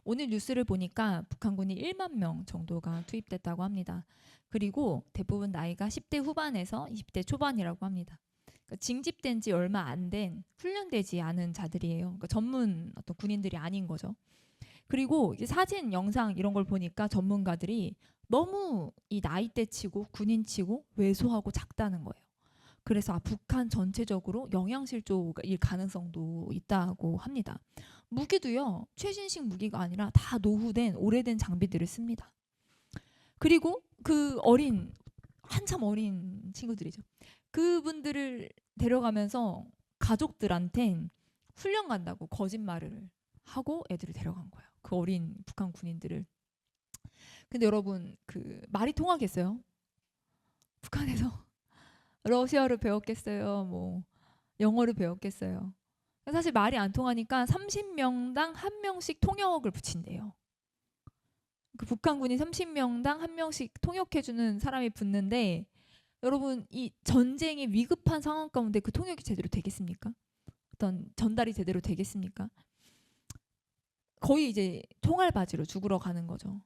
오늘 뉴스를 보니까 북한군이 1만 명 정도가 투입됐다고 합니다. 그리고 대부분 나이가 10대 후반에서 20대 초반이라고 합니다. 그러니까 징집된 지 얼마 안 된 훈련되지 않은 자들이에요. 그러니까 전문 어떤 군인들이 아닌 거죠. 그리고 이제 사진, 영상 이런 걸 보니까 전문가들이 너무 이 나이대치고 군인치고 왜소하고 작다는 거예요. 그래서 북한 전체적으로 영양실조일 가능성도 있다고 합니다. 무기도요, 최신식 무기가 아니라 다 노후된 오래된 장비들을 씁니다. 그리고 그 한참 어린 친구들이죠. 그분들을 데려가면서 가족들한텐 훈련 간다고 거짓말을 하고 애들을 데려간 거예요. 그 어린 북한 군인들을. 근데 여러분, 그 말이 통하겠어요? 북한에서 러시아를 배웠겠어요? 뭐 영어를 배웠겠어요? 사실 말이 안 통하니까 30명당 한 명씩 통역을 붙인대요. 그 북한군이 30명당 한 명씩 통역해주는 사람이 붙는데, 여러분, 이 전쟁의 위급한 상황 가운데 그 통역이 제대로 되겠습니까? 어떤 전달이 제대로 되겠습니까? 거의 이제 총알바지로 죽으러 가는 거죠.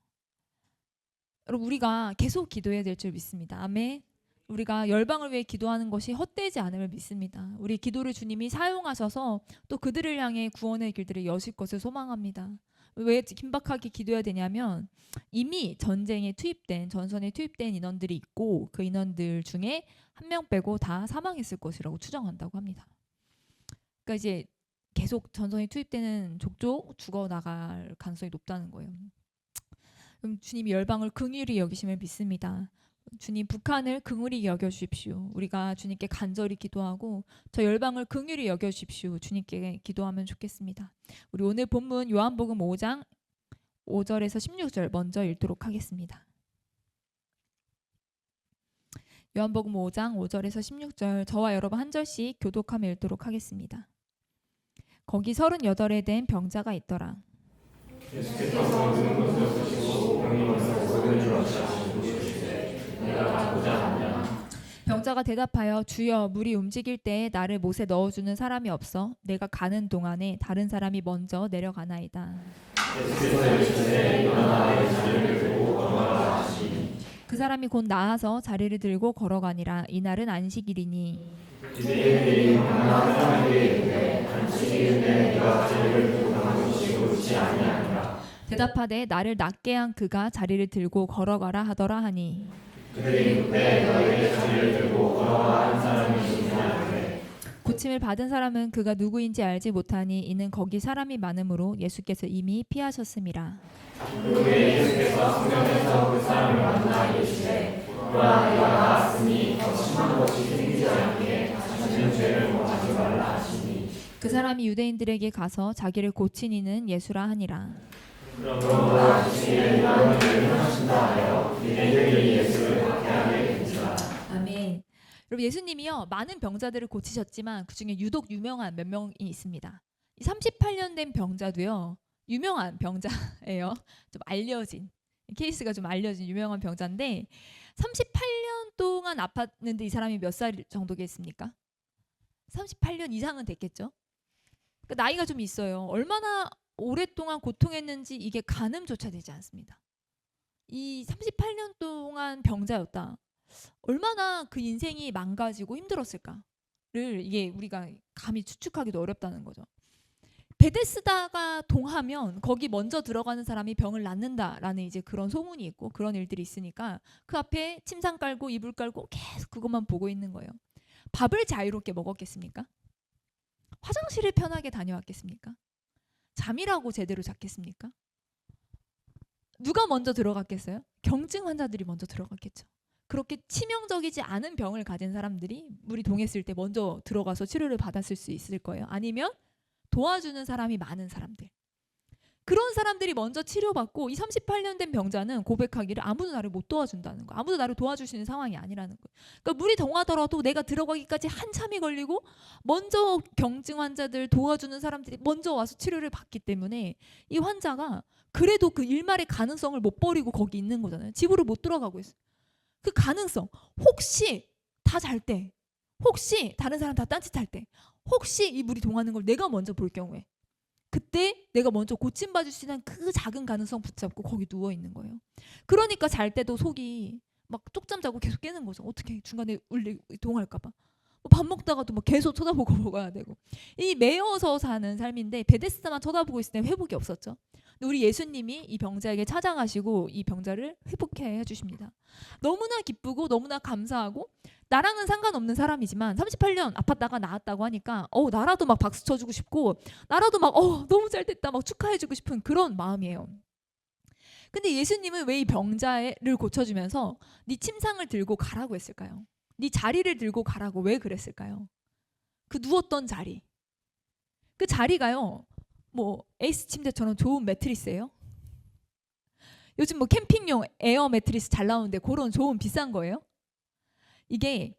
여러분, 우리가 계속 기도해야 될 줄 믿습니다. 아멘. 우리가 열방을 위해 기도하는 것이 헛되지 않음을 믿습니다. 우리 기도를 주님이 사용하셔서 또 그들을 향해 구원의 길들을 여실 것을 소망합니다. 왜 긴박하게 기도해야 되냐면, 이미 전쟁에 투입된, 전선에 투입된 인원들이 있고 그 인원들 중에 한 명 빼고 다 사망했을 것이라고 추정한다고 합니다. 그러니까 이제 계속 전선에 투입되는 족족 죽어나갈 가능성이 높다는 거예요. 그럼 주님이 열방을 긍휼히 여기심을 믿습니다. 주님, 북한을 긍휼히 여겨주십시오. 우리가 주님께 간절히 기도하고 저 열방을 긍휼히 여겨주십시오. 주님께 기도하면 좋겠습니다. 우리 오늘 본문 요한복음 5장 5절에서 16절 먼저 읽도록 하겠습니다. 요한복음 5장 5절에서 16절, 저와 여러분 한 절씩 교독하며 읽도록 하겠습니다. 거기 38에 된 병자가 있더라. 예수께서 모든 것을 보시고 병이 와서 모든 줄 아시고 내가 가고자 하냐. 병자가 대답하여, 주여, 물이 움직일 때에 나를 못에 넣어주는 사람이 없어 내가 가는 동안에 다른 사람이 먼저 내려가나이다. 예수께서 이르시되 일어나 내 자리를 들고 걸어가라 하시니 그 사람이 곧 나아서 자리를 들고 걸어가니라. 이날은 안식일이니 유대인들이 만나 사람에게 이르되 안식일인데 네가 자리를 들고 가는 것이 옳지 아니하니라. 대답하되, 나를 낫게 한 그가 자리를 들고 걸어가라 하더라 하니, 그들이 그때 너에게 자리를 들고 걸어가라 한 사람이 있느냐하되 고침을 받은 사람은 그가 누구인지 알지 못하니 이는 거기 사람이 많으므로 예수께서 이미 피하셨음이라. 그때 예수께서 성전에서 그 사람을 만나 이르시되 보라 네가 나았으니 더 심한 것이 생기지 않게 다시는 죄를 범하지 말라 하시니 그 사람이 유대인들에게 가서 자기를 고친 이는 예수라 하니라. 그러므로 안식일에 이런 일을 하신다 하여 유대인들이 예수를 박해하게 된지라. 아멘. 여러분, 예수님이요 많은 병자들을 고치셨지만 그 중에 유독 유명한 몇 명이 있습니다. 38년 된 병자도요 유명한 병자예요. 좀 알려진 케이스가 좀 알려진 유명한 병자인데 38년 동안 아팠는데 이 사람이 몇 살 정도겠습니까? 38년 이상은 됐겠죠. 그러니까 나이가 좀 있어요. 얼마나 오랫동안 고통했는지 이게 가늠조차 되지 않습니다. 이 38년 동안 병자였다. 얼마나 그 인생이 망가지고 힘들었을까를 이게 우리가 감히 추측하기도 어렵다는 거죠. 베데스다가 동하면 거기 먼저 들어가는 사람이 병을 낫는다라는 이제 그런 소문이 있고 그런 일들이 있으니까 그 앞에 침상 깔고 이불 깔고 계속 그것만 보고 있는 거예요. 밥을 자유롭게 먹었겠습니까? 화장실을 편하게 다녀왔겠습니까? 잠이라고 제대로 잤겠습니까? 누가 먼저 들어갔겠어요? 경증 환자들이 먼저 들어갔겠죠. 그렇게 치명적이지 않은 병을 가진 사람들이 물이 동했을 때 먼저 들어가서 치료를 받았을 수 있을 거예요. 아니면 도와주는 사람이 많은 사람들. 그런 사람들이 먼저 치료받고 이 38년 된 병자는 고백하기를 아무도 나를 못 도와준다는 거. 아무도 나를 도와줄 수 있는 상황이 아니라는 거. 그러니까 물이 동하더라도 내가 들어가기까지 한참이 걸리고 먼저 경증 환자들 도와주는 사람들이 먼저 와서 치료를 받기 때문에 이 환자가 그래도 그 일말의 가능성을 못 버리고 거기 있는 거잖아요. 집으로 못 들어가고 있어요. 그 가능성, 혹시 다 잘 때, 혹시 다른 사람 다 딴짓할 때, 혹시 이 물이 동하는 걸 내가 먼저 볼 경우에 그때 내가 먼저 고침받을 수 있는 그 작은 가능성 붙잡고 거기 누워 있는 거예요. 그러니까 잘 때도 속이 막 쪽잠 자고 계속 깨는 거죠. 어떻게 중간에 동할까봐. 밥 먹다가도 막 계속 쳐다보고 먹어야 되고. 이 매여서 사는 삶인데 베데스다만 쳐다보고 있을 때 회복이 없었죠. 근데 우리 예수님이 이 병자에게 찾아가시고 이 병자를 회복해 주십니다. 너무나 기쁘고 너무나 감사하고 나랑은 상관없는 사람이지만 38년 아팠다가 나았다고 하니까 나라도 막 박수 쳐주고 싶고 나라도 막 너무 잘 됐다 막 축하해주고 싶은 그런 마음이에요. 근데 예수님은 왜 이 병자를 고쳐주면서 네 침상을 들고 가라고 했을까요? 네 자리를 들고 가라고 왜 그랬을까요? 그 누웠던 자리. 그 자리가요. 뭐 에이스 침대처럼 좋은 매트리스예요? 요즘 뭐 캠핑용 에어 매트리스 잘 나오는데 그런 좋은 비싼 거예요? 이게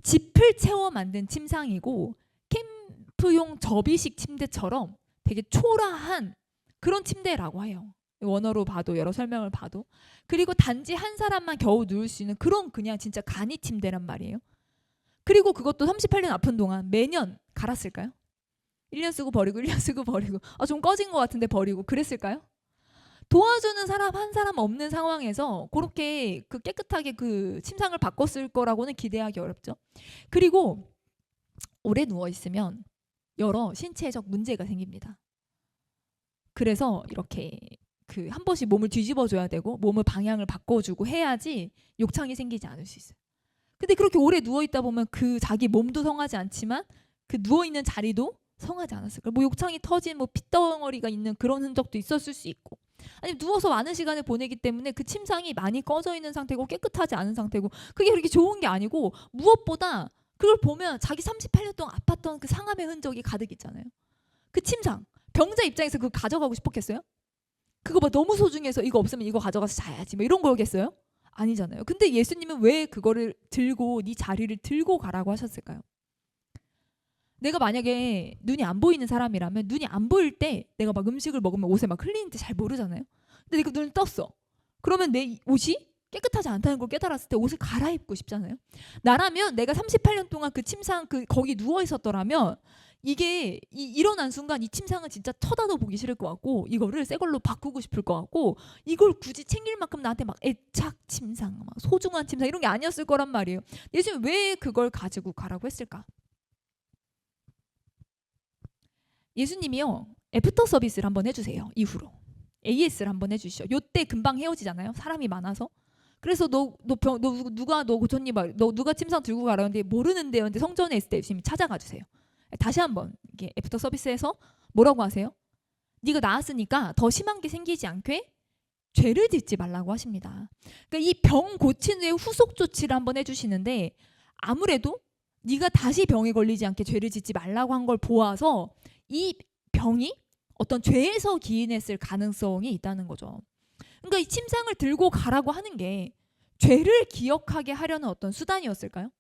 짚을 채워 만든 침상이고 캠프용 접이식 침대처럼 되게 초라한 그런 침대라고 해요. 원어로 봐도 여러 설명을 봐도. 그리고 단지 한 사람만 겨우 누울 수 있는 그런 그냥 진짜 간이 침대란 말이에요. 그리고 그것도 38년 아픈 동안 매년 갈았을까요? 1년 쓰고 버리고 1년 쓰고 버리고 좀 꺼진 것 같은데 버리고 그랬을까요? 도와주는 사람 한 사람 없는 상황에서 그렇게 그 깨끗하게 그 침상을 바꿨을 거라고는 기대하기 어렵죠. 그리고 오래 누워 있으면 여러 신체적 문제가 생깁니다. 그래서 이렇게 그 한 번씩 몸을 뒤집어 줘야 되고 몸을 방향을 바꿔주고 해야지 욕창이 생기지 않을 수 있어요. 근데 그렇게 오래 누워 있다 보면 그 자기 몸도 성하지 않지만 그 누워 있는 자리도 성하지 않았을까요? 뭐 욕창이 터진 뭐 핏덩어리가 있는 그런 흔적도 있었을 수 있고, 아니 누워서 많은 시간을 보내기 때문에 그 침상이 많이 꺼져 있는 상태고 깨끗하지 않은 상태고 그게 그렇게 좋은 게 아니고 무엇보다 그걸 보면 자기 38년 동안 아팠던 그 상함의 흔적이 가득 있잖아요. 그 침상 병자 입장에서 그거 가져가고 싶었겠어요? 그거 막 너무 소중해서 이거 없으면 이거 가져가서 자야지 뭐 이런 거겠어요? 아니잖아요. 근데 예수님은 왜 그거를 들고 네 자리를 들고 가라고 하셨을까요? 내가 만약에 눈이 안 보이는 사람이라면 눈이 안 보일 때 내가 막 음식을 먹으면 옷에 막 흘리는지 잘 모르잖아요. 근데 내가 눈을 떴어. 그러면 내 옷이 깨끗하지 않다는 걸 깨달았을 때 옷을 갈아입고 싶잖아요. 나라면 내가 38년 동안 그 침상 거기 누워 있었더라면 이게 일어난 순간 이 침상은 진짜 쳐다도 보기 싫을 것 같고 이거를 새 걸로 바꾸고 싶을 것 같고 이걸 굳이 챙길 만큼 나한테 막 애착 침상, 막 소중한 침상 이런 게 아니었을 거란 말이에요. 예수님 왜 그걸 가지고 가라고 했을까? 예수님이요 애프터 서비스를 한번 해주세요. 이후로 AS를 한번 해주시죠. 요때 금방 헤어지잖아요. 사람이 많아서. 그래서 누가 너 고쳤니? 너 누가 침상 들고 가라는데 모르는데요. 근데 성전에 있을 때 예수님이 찾아가 주세요. 다시 한번 이게 애프터 서비스에서 뭐라고 하세요? 네가 나았으니까 더 심한 게 생기지 않게 죄를 짓지 말라고 하십니다. 그러니까 이 병 고친 후에 후속 조치를 한번 해주시는데 아무래도 네가 다시 병에 걸리지 않게 죄를 짓지 말라고 한 걸 보아서 이 병이 어떤 죄에서 기인했을 가능성이 있다는 거죠. 그러니까 이 침상을 들고 가라고 하는 게 죄를 기억하게 하려는 어떤 수단이었을까요?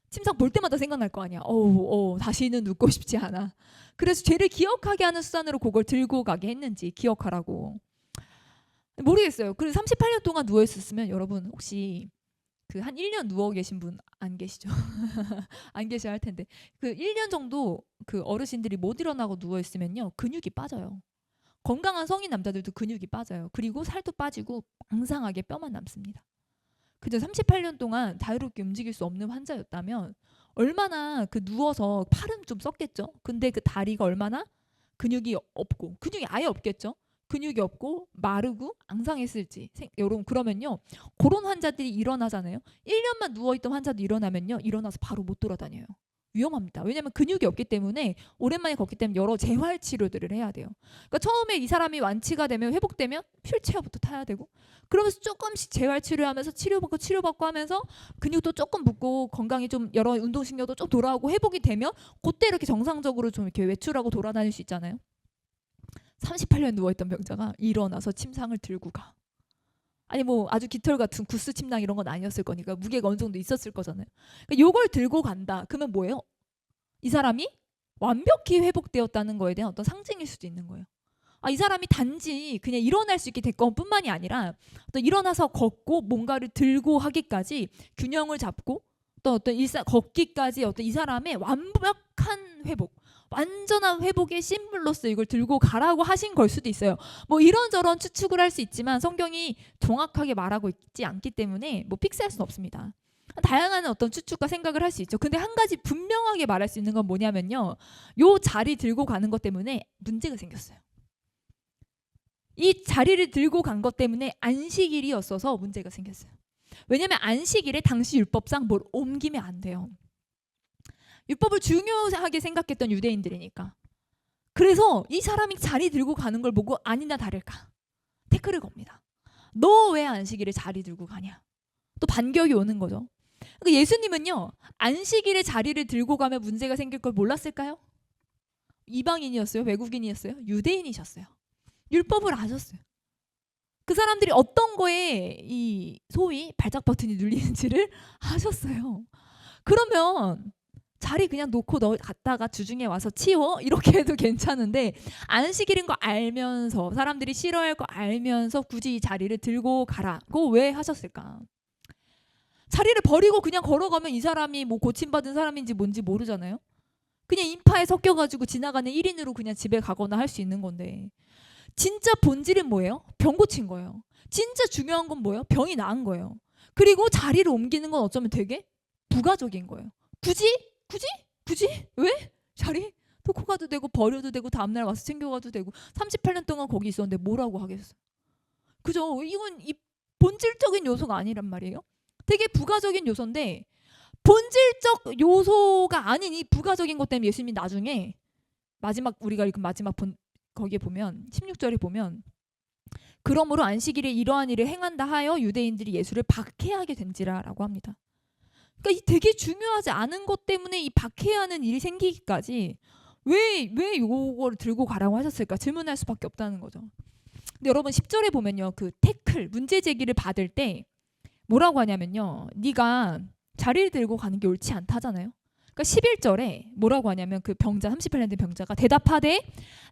침상 볼 때마다 생각날 거 아니야. 다시는 눕고 싶지 않아. 그래서 죄를 기억하게 하는 수단으로 그걸 들고 가게 했는지 기억하라고. 모르겠어요. 그래서 38년 동안 누워 있었으면 여러분 혹시 그 한 1년 누워 계신 분 안 계시죠? 안 계셔야 할 텐데 그 1년 정도 그 어르신들이 못 일어나고 누워 있으면요 근육이 빠져요. 건강한 성인 남자들도 근육이 빠져요. 그리고 살도 빠지고 앙상하게 뼈만 남습니다. 그저 38년 동안 자유롭게 움직일 수 없는 환자였다면 얼마나 그 누워서 팔은 좀 썼겠죠. 근데 그 다리가 얼마나 근육이 없고 근육이 아예 없겠죠. 근육이 없고 마르고 앙상했을지 여러분 그러면요 그런 환자들이 일어나잖아요. 1년만 누워있던 환자도 일어나면요 일어나서 바로 못 돌아다녀요. 위험합니다. 왜냐하면 근육이 없기 때문에 오랜만에 걷기 때문에 여러 재활 치료들을 해야 돼요. 그러니까 처음에 이 사람이 완치가 되면 회복되면 휠체어부터 타야 되고 그러면서 조금씩 재활 치료하면서 치료받고 하면서 근육도 조금 붙고 건강이 좀 여러 운동신경도 좀 돌아오고 회복이 되면 그때 이렇게 정상적으로 좀 이렇게 외출하고 돌아다닐 수 있잖아요. 38년 누워있던 병자가 일어나서 침상을 들고 가. 아니 뭐 아주 깃털 같은 구스 침낭 이런 건 아니었을 거니까 무게가 어느 정도 있었을 거잖아요. 그러니까 요걸 들고 간다. 그러면 뭐예요? 이 사람이 완벽히 회복되었다는 거에 대한 어떤 상징일 수도 있는 거예요. 이 사람이 단지 그냥 일어날 수 있게 됐건 뿐만이 아니라 또 일어나서 걷고 뭔가를 들고 하기까지 균형을 잡고 또 어떤 일상 걷기까지 어떤 이 사람의 완벽한 회복, 완전한 회복의 심볼로서 이걸 들고 가라고 하신 걸 수도 있어요. 뭐 이런저런 추측을 할 수 있지만 성경이 정확하게 말하고 있지 않기 때문에 뭐 픽스할 수는 없습니다. 다양한 어떤 추측과 생각을 할 수 있죠. 근데 한 가지 분명하게 말할 수 있는 건 뭐냐면요, 요 자리 들고 가는 것 때문에 문제가 생겼어요. 이 자리를 들고 간 것 때문에 안식일이었어서 문제가 생겼어요. 왜냐하면 안식일에 당시 율법상 뭘 옮기면 안 돼요. 율법을 중요하게 생각했던 유대인들이니까. 그래서 이 사람이 자리 들고 가는 걸 보고 아니나 다를까 태클을 겁니다. 너 왜 안식일에 자리 들고 가냐? 또 반격이 오는 거죠. 그러니까 예수님은요, 안식일에 자리를 들고 가면 문제가 생길 걸 몰랐을까요? 이방인이었어요? 외국인이었어요? 유대인이셨어요. 율법을 아셨어요. 그 사람들이 어떤 거에 이 소위 발작 버튼이 눌리는지를 아셨어요. 그러면 자리 그냥 놓고 너 갔다가 주중에 와서 치워 이렇게 해도 괜찮은데, 안식일인 거 알면서 사람들이 싫어할 거 알면서 굳이 이 자리를 들고 가라고 왜 하셨을까? 자리를 버리고 그냥 걸어가면 이 사람이 뭐 고침받은 사람인지 뭔지 모르잖아요. 그냥 인파에 섞여가지고 지나가는 1인으로 그냥 집에 가거나 할 수 있는 건데, 진짜 본질은 뭐예요? 병 고친 거예요. 진짜 중요한 건 뭐예요? 병이 나은 거예요. 그리고 자리를 옮기는 건 어쩌면 되게 부가적인 거예요. 굳이? 왜? 자리 놓고 가도 되고 버려도 되고 다음날 와서 챙겨가도 되고 38년 동안 거기 있었는데 뭐라고 하겠어요? 그죠? 이건 이 본질적인 요소가 아니란 말이에요. 되게 부가적인 요소인데, 본질적 요소가 아닌 이 부가적인 것 때문에 예수님이 나중에 마지막, 우리가 읽은 마지막 거기에 보면 16절에 보면, 그러므로 안식일에 이러한 일을 행한다 하여 유대인들이 예수를 박해하게 된지라라고 합니다. 그러니까 이 되게 중요하지 않은 것 때문에 이 박해하는 일이 생기기까지 왜 이거를 들고 가라고 하셨을까 질문할 수밖에 없다는 거죠. 근데 여러분 10절에 보면요, 그 태클, 문제 제기를 받을 때 뭐라고 하냐면요, 네가 자리를 들고 가는 게 옳지 않다잖아요. 그러니까 11절에 뭐라고 하냐면, 그 병자, 38년 된 병자가 대답하되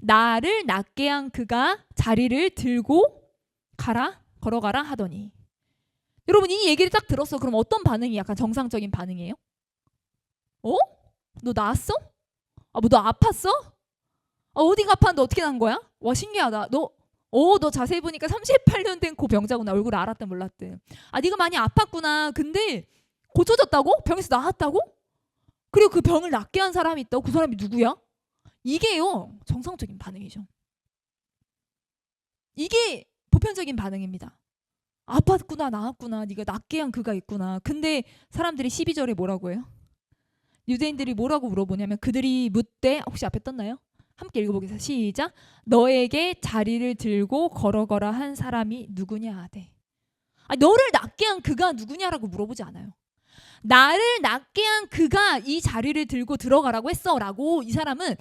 나를 낫게 한 그가 자리를 들고 걸어가라 하더니. 여러분 이 얘기를 딱 들었어. 그럼 어떤 반응이 약간 정상적인 반응이에요? 너 나았어? 뭐 너 아팠어? 어디가 아팠는데 어떻게 난 거야? 와, 신기하다. 너 자세히 보니까 38년 된 그 병자구나. 얼굴 알았든 몰랐든. 네가 많이 아팠구나. 근데 고쳐졌다고? 병에서 나았다고? 그리고 그 병을 낫게 한 사람이 있다고? 그 사람이 누구야? 이게요, 정상적인 반응이죠. 이게 보편적인 반응입니다. 아팠구나, 나았구나, 네가 낫게 한 그가 있구나. 근데 사람들이 12절에 뭐라고 해요? 유대인들이 뭐라고 물어보냐면, 그들이 묻되, 혹시 앞에 떴나요? 함께 읽어보겠습니다. 시작. 너에게 자리를 들고 걸어가라 한 사람이 누구냐 하되. 너를 낫게 한 그가 누구냐라고 물어보지 않아요. 나를 낫게 한 그가 이 자리를 들고 들어가라고 했어 라고 이 사람은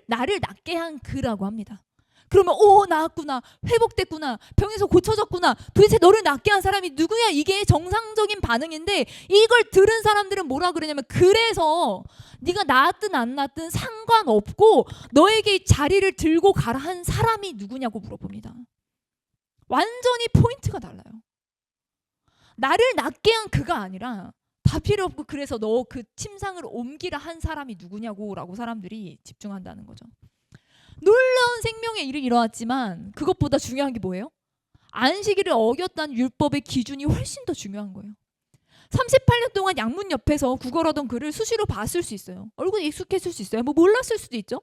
나를 낫게 한 그라고 합니다. 그러면 나았구나, 회복됐구나, 병에서 고쳐졌구나, 도대체 너를 낫게 한 사람이 누구야? 이게 정상적인 반응인데, 이걸 들은 사람들은 뭐라 그러냐면, 그래서 네가 나았든 안 나았든 상관없고 너에게 자리를 들고 가라 한 사람이 누구냐고 물어봅니다. 완전히 포인트가 달라요. 나를 낫게 한 그가 아니라, 다 필요 없고 그래서 너 그 침상을 옮기라 한 사람이 누구냐고 라고 사람들이 집중한다는 거죠. 놀라운 생명의 일이 일어났지만 그것보다 중요한 게 뭐예요? 안식일을 어겼다는 율법의 기준이 훨씬 더 중요한 거예요. 38년 동안 양문 옆에서 구걸하던 그를 수시로 봤을 수 있어요. 얼굴이 익숙했을 수 있어요. 뭐 몰랐을 수도 있죠.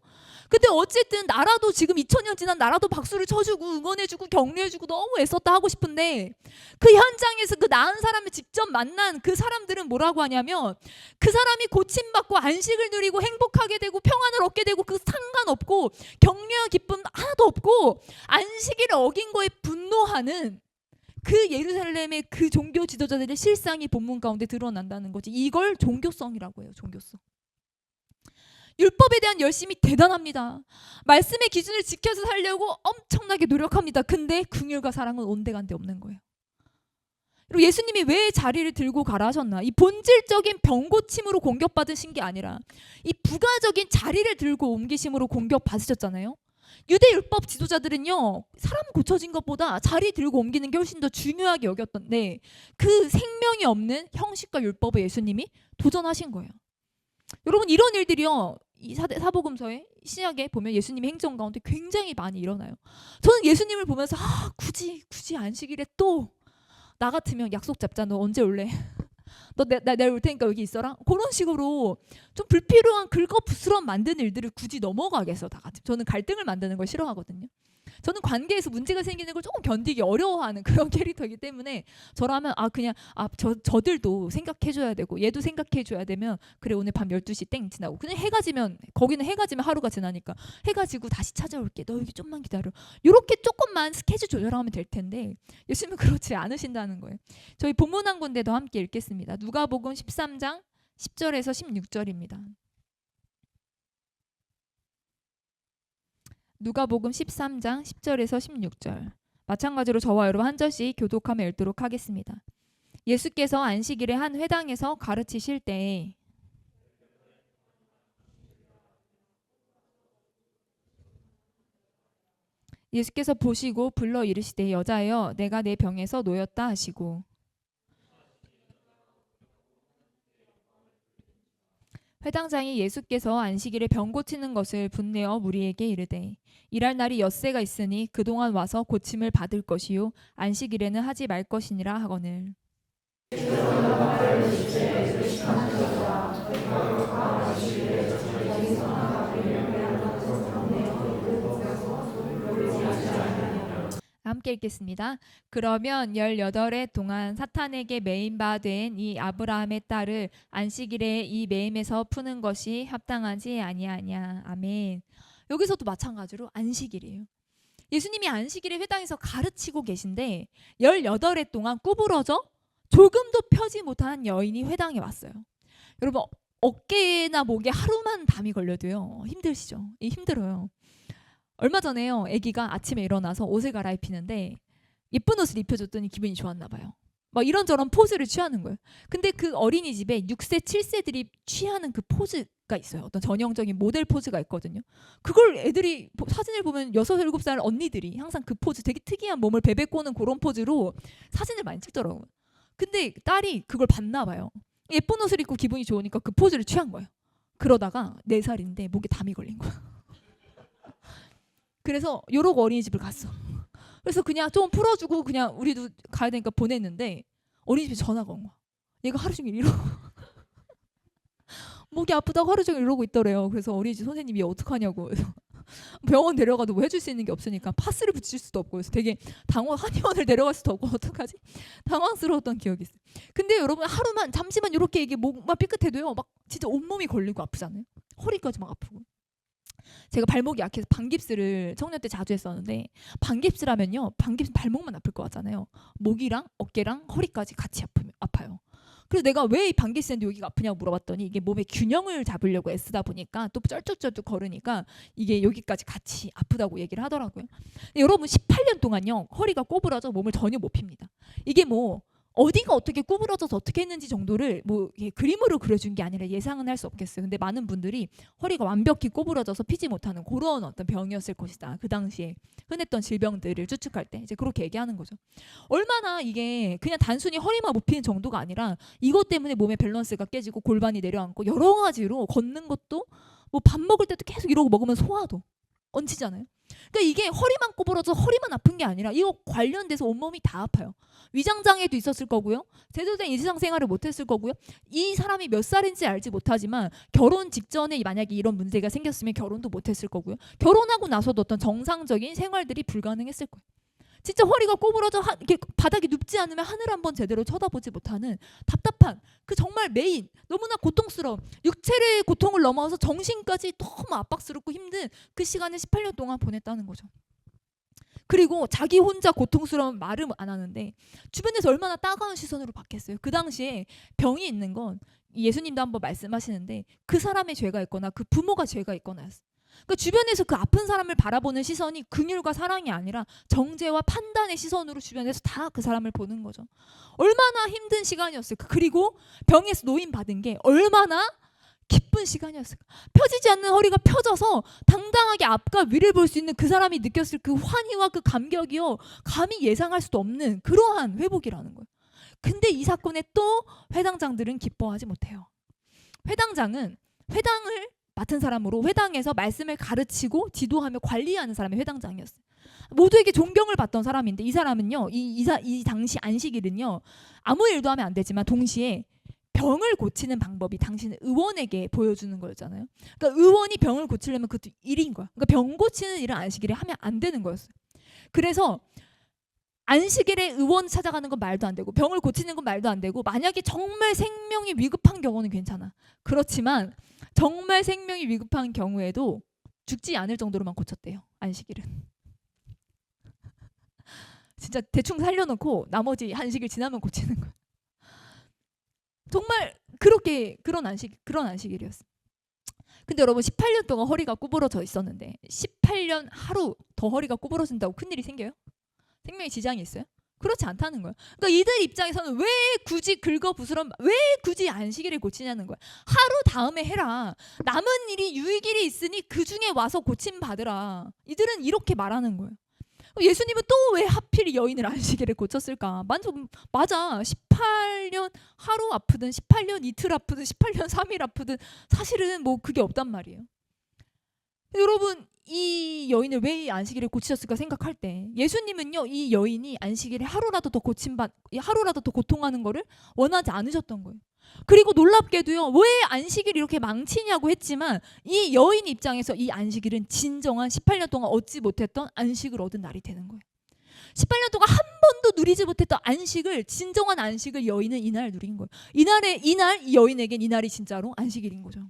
근데 어쨌든 나라도 지금 2000년 지난 나라도 박수를 쳐주고 응원해주고 격려해주고 너무 애썼다 하고 싶은데, 그 현장에서 그 나은 사람을 직접 만난 그 사람들은 뭐라고 하냐면, 그 사람이 고침받고 안식을 누리고 행복하게 되고 평안을 얻게 되고 그 상관없고 격려와 기쁨 하나도 없고 안식일을 어긴 거에 분노하는 그 예루살렘의 그 종교 지도자들의 실상이 본문 가운데 드러난다는 거지. 이걸 종교성이라고 해요. 종교성. 율법에 대한 열심이 대단합니다. 말씀의 기준을 지켜서 살려고 엄청나게 노력합니다. 근데 긍휼과 사랑은 온데간데 없는 거예요. 그리고 예수님이 왜 자리를 들고 가라 하셨나? 이 본질적인 병고침으로 공격받으신 게 아니라 이 부가적인 자리를 들고 옮기심으로 공격받으셨잖아요. 유대 율법 지도자들은요, 사람 고쳐진 것보다 자리 들고 옮기는 게 훨씬 더 중요하게 여겼던데 그 생명이 없는 형식과 율법을 예수님이 도전하신 거예요. 여러분, 이런 일들이요, 이 사복음서에 신약에 보면 예수님의 행정 가운데 굉장히 많이 일어나요. 저는 예수님을 보면서 굳이 안식일에 또 나 같으면 약속 잡자. 너 언제 올래? 너 내일 올 테니까 여기 있어라. 그런 식으로 좀 불필요한 긁어부스럼 만드는 일들을 굳이 넘어가겠어. 다 같이. 저는 갈등을 만드는 걸 싫어하거든요. 저는 관계에서 문제가 생기는 걸 조금 견디기 어려워하는 그런 캐릭터이기 때문에 저라면 저들도 생각해줘야 되고 얘도 생각해줘야 되면 그래, 오늘 밤 12시 땡 지나고 그냥 해가 지면, 거기는 해가 지면 하루가 지나니까 해가 지고 다시 찾아올게. 너 여기 좀만 기다려. 이렇게 조금만 스케줄 조절하면 될 텐데 예수님은 그렇지 않으신다는 거예요. 저희 본문 한 군데 더 함께 읽겠습니다. 누가복음 13장 10절에서 16절입니다. 누가복음 13장 10절에서 16절. 마찬가지로 저와 여러분 한 절씩 교독하며 읽도록 하겠습니다. 예수께서 안식일에 한 회당에서 가르치실 때에 예수께서 보시고 불러 이르시되 여자여 내가 내 병에서 놓였다 하시고 회당장이 예수께서 안식일에 병 고치는 것을 분내어 무리에게 이르되 일할 날이 엿새가 있으니 그동안 와서 고침을 받을 것이요 안식일에는 하지 말 것이니라 하거늘. 함께 읽겠습니다. 그러면 18해 동안 사탄에게 매인 바 된 이 아브라함의 딸을 안식일에 이 매임에서 푸는 것이 합당하지 아니하냐. 아멘. 여기서도 마찬가지로 안식일이에요. 예수님이 안식일에 회당에서 가르치고 계신데 18해 동안 구부러져 조금도 펴지 못한 여인이 회당에 왔어요. 여러분, 어깨나 목에 하루만 담이 걸려도요 힘드시죠? 힘들어요. 얼마 전에요, 아기가 아침에 일어나서 옷을 갈아입히는데 예쁜 옷을 입혀줬더니 기분이 좋았나 봐요. 막 이런저런 포즈를 취하는 거예요. 근데 그 어린이집에 6세, 7세들이 취하는 그 포즈가 있어요. 어떤 전형적인 모델 포즈가 있거든요. 그걸 애들이 사진을 보면 6, 7살 언니들이 항상 그 포즈, 되게 특이한 몸을 베베 꼬는 그런 포즈로 사진을 많이 찍더라고요. 근데 딸이 그걸 봤나 봐요. 예쁜 옷을 입고 기분이 좋으니까 그 포즈를 취한 거예요. 그러다가 4살인데 목에 담이 걸린 거야. 그래서 요러고 어린이집을 갔어. 그래서 그냥 좀 풀어주고 그냥 우리도 가야 되니까 보냈는데 어린이집에 전화가 온 거야. 얘가 하루 종일 이러고 목이 아프다고 하루 종일 이러고 있더래요. 그래서 어린이집 선생님이 어떡하냐고. 그래서 병원 데려가도 뭐 해줄 수 있는 게 없으니까 파스를 붙일 수도 없고 그래서 되게 한의원을 데려갈 수도 없고 어떡하지? 당황스러웠던 기억이 있어요. 근데 여러분, 하루만 잠시만 이렇게 이게 목만 삐끗해도요 막 진짜 온몸이 걸리고 아프잖아요. 허리까지 막 아프고. 제가 발목이 약해서 반깁스를 청년 때 자주 했었는데 반깁스라면요, 반깁스 발목만 아플 것 같잖아요. 목이랑 어깨랑 허리까지 같이 아파요. 그래서 내가 왜 이 반깁스인데 여기가 아프냐고 물어봤더니 이게 몸의 균형을 잡으려고 애쓰다 보니까 또 쩔뚝쩔뚝 걸으니까 이게 여기까지 같이 아프다고 얘기를 하더라고요. 여러분, 18년 동안요 허리가 꼬부라져 몸을 전혀 못 핍니다. 이게 뭐 어디가 어떻게 구부러져서 어떻게 했는지 정도를 뭐 그림으로 그려준 게 아니라 예상은 할 수 없겠어요. 근데 많은 분들이 허리가 완벽히 꼬부러져서 피지 못하는 그런 어떤 병이었을 것이다. 그 당시에 흔했던 질병들을 추측할 때 이제 그렇게 얘기하는 거죠. 얼마나 이게 그냥 단순히 허리만 못 피는 정도가 아니라 이것 때문에 몸의 밸런스가 깨지고 골반이 내려앉고 여러 가지로 걷는 것도 뭐 밥 먹을 때도 계속 이러고 먹으면 소화도 얹히잖아요. 그러니까 이게 허리만 꼬부러져 허리만 아픈 게 아니라 이거 관련돼서 온몸이 다 아파요. 위장장애도 있었을 거고요. 제대로 된 일상생활을 못했을 거고요. 이 사람이 몇 살인지 알지 못하지만 결혼 직전에 만약에 이런 문제가 생겼으면 결혼도 못했을 거고요. 결혼하고 나서도 어떤 정상적인 생활들이 불가능했을 거예요. 진짜 허리가 꼬부러져 이렇게 바닥에 눕지 않으면 하늘 한번 제대로 쳐다보지 못하는 답답한 그 정말 메인 너무나 고통스러운 육체의 고통을 넘어서 정신까지 너무 압박스럽고 힘든 그 시간을 18년 동안 보냈다는 거죠. 그리고 자기 혼자 고통스러운 말을 안 하는데 주변에서 얼마나 따가운 시선으로 봤겠어요. 그 당시에 병이 있는 건 예수님도 한번 말씀하시는데 그 사람의 죄가 있거나 그 부모가 죄가 있거나였어요. 그러니까 주변에서 그 아픈 사람을 바라보는 시선이 긍휼과 사랑이 아니라 정죄와 판단의 시선으로 주변에서 다 그 사람을 보는 거죠. 얼마나 힘든 시간이었을까. 그리고 병에서 노인 받은 게 얼마나 기쁜 시간이었을까? 펴지지 않는 허리가 펴져서 당당하게 앞과 위를 볼 수 있는 그 사람이 느꼈을 그 환희와 그 감격이요, 감히 예상할 수도 없는 그러한 회복이라는 거예요. 근데 이 사건에 또 회당장들은 기뻐하지 못해요. 회당장은 회당을 맡은 사람으로 회당에서 말씀을 가르치고 지도하며 관리하는 사람이 회당장이었어요. 모두에게 존경을 받던 사람인데 이 사람은요, 이 당시 안식일은요, 아무 일도 하면 안 되지만 동시에 병을 고치는 방법이 당신은 의원에게 보여주는 거였잖아요. 그러니까 의원이 병을 고치려면 그것도 일인 거야. 그러니까 병 고치는 일은 안식일에 하면 안 되는 거였어요. 그래서 안식일에 의원 찾아가는 건 말도 안 되고 병을 고치는 건 말도 안 되고, 만약에 정말 생명이 위급한 경우는 괜찮아. 그렇지만 정말 생명이 위급한 경우에도 죽지 않을 정도로만 고쳤대요. 안식일은. 진짜 대충 살려놓고 나머지 안식일 지나면 고치는 거야. 정말 그런 안식일이었어. 근데 여러분, 18년 동안 허리가 구부러져 있었는데 18년 하루 더 허리가 구부러진다고 큰일이 생겨요? 생명에 지장이 있어요? 그렇지 않다는 거예요. 그러니까 이들 입장에서는 왜 굳이 긁어부스럼, 왜 굳이 안식일을 고치냐는 거야. 하루 다음에 해라. 남은 일이, 유익일이 있으니 그 중에 와서 고침 받으라. 이들은 이렇게 말하는 거예요. 예수님은 또 왜 하필 여인을 안식일에 고쳤을까? 맞아. 18년 하루 아프든 18년 이틀 아프든 18년 3일 아프든 사실은 뭐 그게 없단 말이에요. 여러분, 이 여인을 왜 안식일에 고치셨을까 생각할 때 예수님은요, 이 여인이 안식일에 하루라도 더 하루라도 더 고통하는 거를 원하지 않으셨던 거예요. 그리고 놀랍게도요, 왜 안식일 이렇게 망치냐고 했지만 이 여인 입장에서 이 안식일은 진정한 18년 동안 얻지 못했던 안식을 얻은 날이 되는 거예요. 18년 동안 한 번도 누리지 못했던 안식을, 진정한 안식을 여인은 이날 누린 거예요. 이날 이 여인에겐 이날이 진짜로 안식일인 거죠.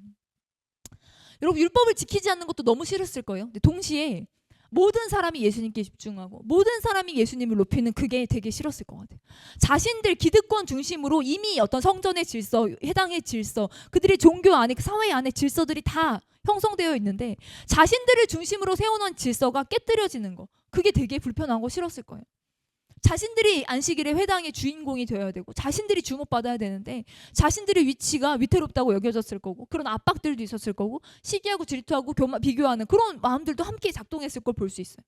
여러분, 율법을 지키지 않는 것도 너무 싫었을 거예요. 근데 동시에 모든 사람이 예수님께 집중하고 모든 사람이 예수님을 높이는 그게 되게 싫었을 것 같아요. 자신들 기득권 중심으로 이미 어떤 성전의 질서, 해당의 질서, 그들의 종교 안에, 그 사회 안에 질서들이 다 형성되어 있는데 자신들을 중심으로 세워놓은 질서가 깨뜨려지는 거, 그게 되게 불편하고 싫었을 거예요. 자신들이 안식일의 회당의 주인공이 되어야 되고 자신들이 주목받아야 되는데 자신들의 위치가 위태롭다고 여겨졌을 거고, 그런 압박들도 있었을 거고, 시기하고 질투하고 비교하는 그런 마음들도 함께 작동했을 걸 볼 수 있어요.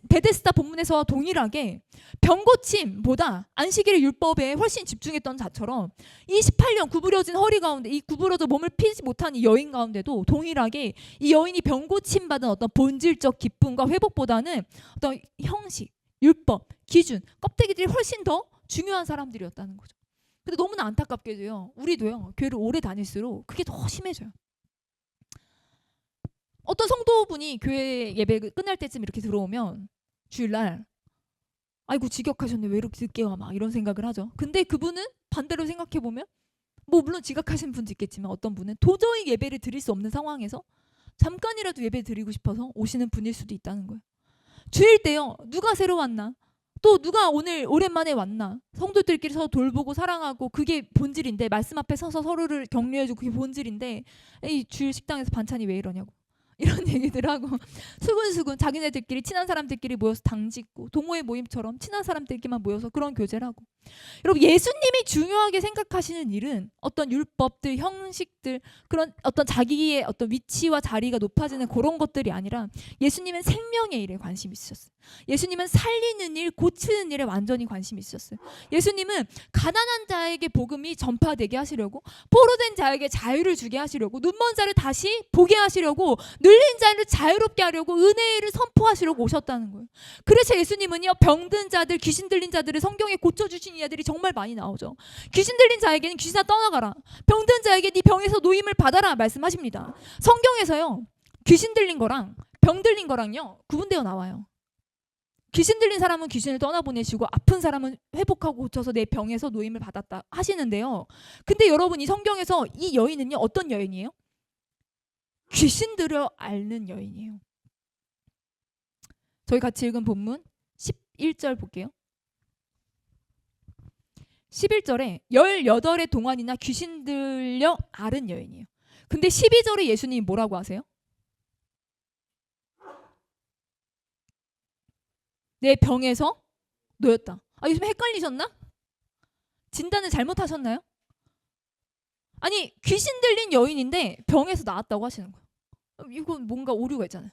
베데스다 본문에서와 동일하게 병고침보다 안식일의 율법에 훨씬 집중했던 자처럼 이 18년 구부러진 허리 가운데, 이 구부러져 몸을 피지 못한 이 여인 가운데도 동일하게 이 여인이 병고침 받은 어떤 본질적 기쁨과 회복보다는 어떤 형식, 율법, 기준, 껍데기들이 훨씬 더 중요한 사람들이었다는 거죠. 근데 너무나 안타깝게도요, 우리도요, 교회를 오래 다닐수록 그게 더 심해져요. 어떤 성도분이 교회 예배 끝날 때쯤 이렇게 들어오면 주일날 아이고 지각하셨네, 왜 이렇게 늦게 와, 막 이런 생각을 하죠. 근데 그분은 반대로 생각해보면, 뭐 물론 지각하신 분도 있겠지만 어떤 분은 도저히 예배를 드릴 수 없는 상황에서 잠깐이라도 예배 드리고 싶어서 오시는 분일 수도 있다는 거예요. 주일 때요, 누가 새로 왔나, 또 누가 오늘 오랜만에 왔나, 성도들끼리 서로 돌보고 사랑하고 그게 본질인데, 말씀 앞에 서서 서로를 격려해주고 그게 본질인데, 이 주일 식당에서 반찬이 왜 이러냐고 이런 얘기들 하고 수근수근 자기네들끼리 친한 사람들끼리 모여서 당 짓고 동호회 모임처럼 친한 사람들끼리만 모여서 그런 교제를 하고. 여러분, 예수님이 중요하게 생각하시는 일은 어떤 율법들, 형식들, 그런 어떤 자기의 어떤 위치와 자리가 높아지는 그런 것들이 아니라 예수님은 생명의 일에 관심이 있으셨어요. 예수님은 살리는 일, 고치는 일에 완전히 관심이 있으셨어요. 예수님은 가난한 자에게 복음이 전파되게 하시려고, 포로된 자에게 자유를 주게 하시려고, 눈먼 자를 다시 보게 하시려고, 눌린 자를 자유롭게 하려고, 은혜를 선포하시려고 오셨다는 거예요. 그래서 예수님은요, 병든 자들, 귀신 들린 자들을 성경에 고쳐주신 이야들이 정말 많이 나오죠. 귀신 들린 자에게는 귀신아 떠나가라, 병든 자에게 네 병에서 노임을 받아라 말씀하십니다. 성경에서요, 귀신 들린 거랑 병 들린 거랑요 구분되어 나와요. 귀신 들린 사람은 귀신을 떠나보내시고 아픈 사람은 회복하고 고쳐서 내 병에서 노임을 받았다 하시는데요. 근데 여러분, 이 성경에서 이 여인은요, 어떤 여인이에요? 귀신들을 앓는 여인이에요. 저희 같이 읽은 본문 11절 볼게요. 11절에 18의 동안이나 귀신 들려 앓은 여인이에요. 근데 12절에 예수님이 뭐라고 하세요? 내 병에서 놓였다. 요즘 헷갈리셨나? 진단을 잘못하셨나요? 아니 귀신 들린 여인인데 병에서 나았다고 하시는 거예요. 이건 뭔가 오류가 있잖아요.